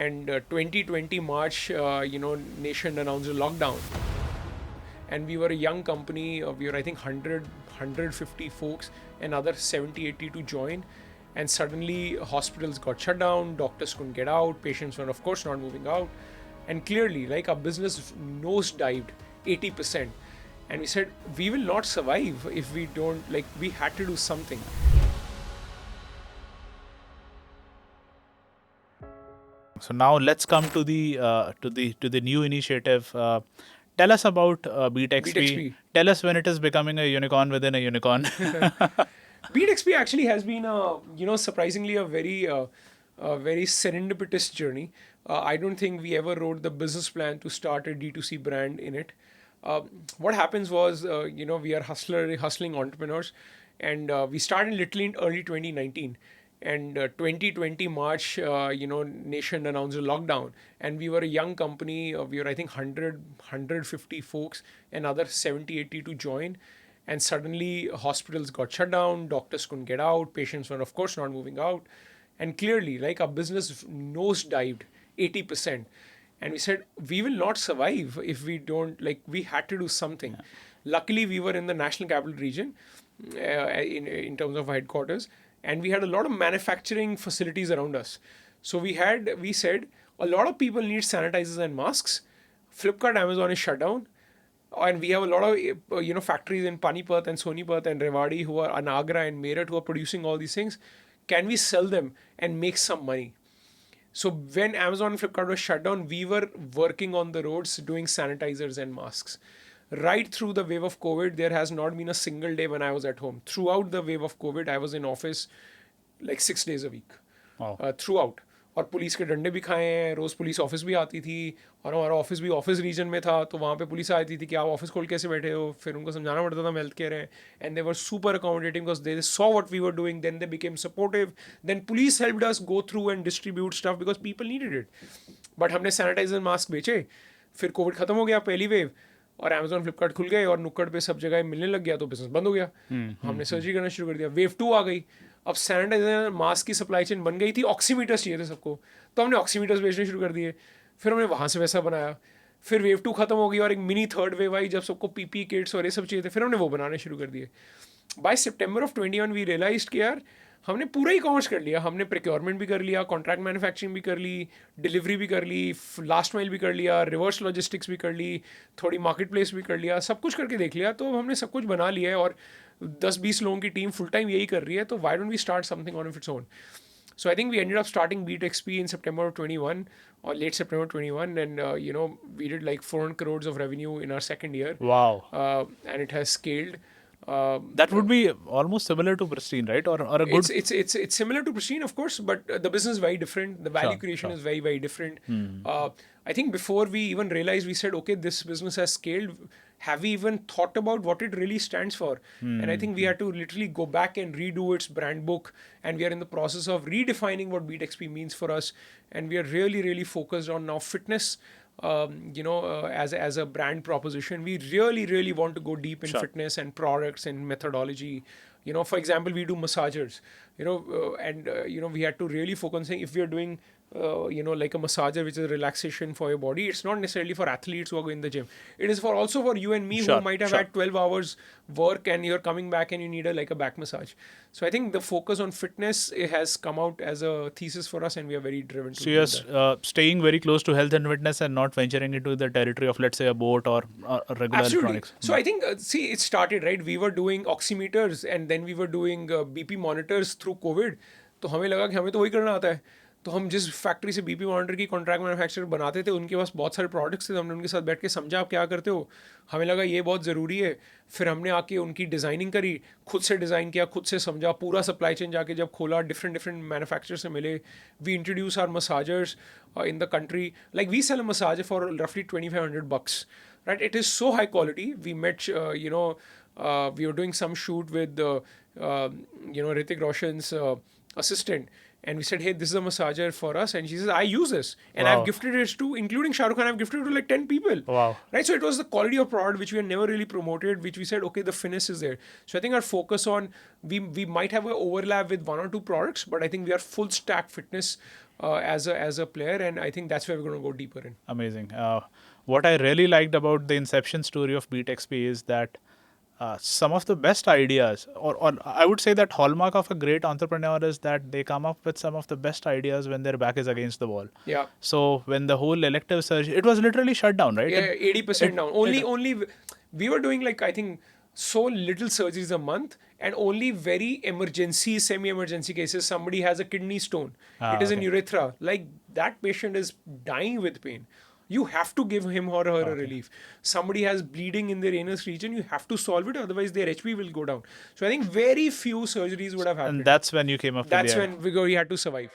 And 2020 March, nation announced a lockdown. And we were a young company. We were, I think, 150 folks, another 70, 80 to join. And suddenly hospitals got shut down, doctors couldn't get out, patients were, of course, not moving out. And clearly, like, our business nosedived 80%. And we said, we will not survive if we don't, like, we had to do something. So now let's come to the new initiative. Tell us about BeatXP. BeatXP. Tell us when it is becoming a unicorn within a unicorn. BeatXP actually has been surprisingly a very serendipitous journey. I don't think we ever wrote the business plan to start a D2C brand in it. What happens was, we are hustling entrepreneurs, and we started literally in early 2019. And 2020 March, nation announced a lockdown. And we were a young company. We were, I think, 150 folks, another 70, 80 to join. And suddenly hospitals got shut down, doctors couldn't get out, patients were, of course, not moving out. And clearly, like, our business nosedived 80%. And we said, we will not survive if we don't, like, we had to do something. Yeah. Luckily, we were in the National Capital Region in terms of headquarters, and we had a lot of manufacturing facilities around us. So we said, a lot of people need sanitizers and masks. Flipkart, Amazon is shut down. And we have a lot of factories in Panipat and Sonipat and Rewari who are Anagra and Meerut who are producing all these things. Can we sell them and make some money? So when Amazon and Flipkart was shut down, we were working on the roads doing sanitizers and masks. Right through the wave of COVID, there has not been a single day when I was at home. Throughout the wave of COVID, I was in office like 6 days a week. Wow. Throughout. और police के डंडे भी खाए हैं, रोज़ police office भी आती थी, और हमारा ऑफिस भी ऑफिस रीजन में था, तो वहाँ पे पुलिस आती थी कि आप ऑफिस खोल कैसे बैठे हो. फिर उनको समझाना पड़ता था, हेल्थ केयर है. And they were super accommodating because they saw what we were doing. Then they became supportive. Then police helped us go through and distribute stuff because people needed it. But हमने sanitizer mask बेचे. फिर Covid खत्म हो गया, पहली wave, और Amazon Flipkart खुल गए और नुक्कड़ पे सब जगह मिलने लग गया, तो बिजनेस बंद हो गया. हमने सर्जरी करना शुरू कर दिया. वेव 2 आ गई. अब सैनिटाइजर मास्क की सप्लाई चेन बन गई थी. ऑक्सीमीटर्स चाहिए थे सबको, तो हमने ऑक्सीमीटर्स बेचने शुरू कर दिए. फिर हमने वहाँ से वैसा बनाया. फिर वेव 2 खत्म हो गई और एक मिनी थर्ड वेव आई जब सबको पीपी किट्स और ये सब चाहिए थे. फिर हमने वो बनाने शुरू कर दिए. By September of 21 we realise कि यार हमने पूरा ही कॉमर्स कर लिया. हमने प्रोक्योरमेंट भी कर लिया, कॉन्ट्रैक्ट मैन्युफैक्चरिंग भी कर ली, डिलीवरी भी कर ली, लास्ट माइल भी कर लिया, रिवर्स लॉजिस्टिक्स भी कर ली, थोड़ी मार्केट प्लेस भी कर लिया, सब कुछ करके देख लिया. तो हमने सब कुछ बना लिया है और 10-20 लोगों की टीम फुल टाइम यही कर रही है. तो why don't we start something on its own. So I think we ended up starting BeatXP in September of 21 or late September 21, and we did like 400 crores of revenue in our second year. Wow. And it has scaled. That would be almost similar to Pristine, right? Or a good. It's similar to Pristine, of course, but the business is very different. The value creation is very, very different. I think before we even realized, we said, okay, this business has scaled. Have we even thought about what it really stands for? And I think we had to literally go back and redo its brand book. And we are in the process of redefining what BeatXP means for us. And we are really, really focused on now fitness. As a brand proposition, we really, really want to go deep in fitness and products and methodology. For example, we do massagers, we had to really focus on saying if we are doing, like a massager, which is relaxation for your body, it's not necessarily for athletes who are going in the gym. It is also for you and me who might have had 12 hours work and you're coming back and you need a back massage. So I think the focus on fitness has come out as a thesis for us, and we are very driven to so you're staying very close to health and fitness and not venturing into the territory of, let's say, a boat or regular electronics. So I think, it started, right? We were doing oximeters and then we were doing BP monitors through COVID. तो हमें लगा कि हमें तो वही करना आता है. तो हम जिस फैक्ट्री से बीपी मॉनिटर की कॉन्ट्रैक्ट मैन्युफैक्चरर बनाते थे, उनके पास बहुत सारे प्रोडक्ट्स थे. हमने उनके साथ बैठ के समझा आप क्या करते हो. हमें लगा ये बहुत ज़रूरी है. फिर हमने आके उनकी डिज़ाइनिंग करी, खुद से डिज़ाइन किया, खुद से समझा, पूरा सप्लाई चेन जाके जब खोला, डिफरेंट मैन्युफैक्चरर से मिले. We introduce our massagers in the country. Like, we sell a massager for roughly $2,500, right? It is so high quality. We met, we were doing some shoot with, Hrithik Roshan's assistant, And we said, hey, this is a massager for us. And she says, I use this. And Wow. I've gifted it to, including Shah Rukh Khan, I've gifted it to like 10 people. Wow. Right? So it was the quality of product which we had never really promoted, which we said, okay, the finesse is there. So I think our focus on, we might have an overlap with one or two products, but I think we are full stack fitness as a player. And I think that's where we're going to go deeper in. Amazing. What I really liked about the inception story of BeatXP is that some of the best ideas, or I would say that hallmark of a great entrepreneur is that they come up with some of the best ideas when their back is against the wall. Yeah. So when the whole elective surgery, it was literally shut down, right? Yeah, 80% down. Only we were doing like, I think, so little surgeries a month, and only very emergency, semi-emergency cases. Somebody has a kidney stone. It is an Okay. urethra. Like that patient is dying with pain. You have to give him or her a relief. Somebody has bleeding in their anus region. You have to solve it, otherwise their HP will go down. So I think very few surgeries would have happened. And that's when you came up That's with the when we had to survive.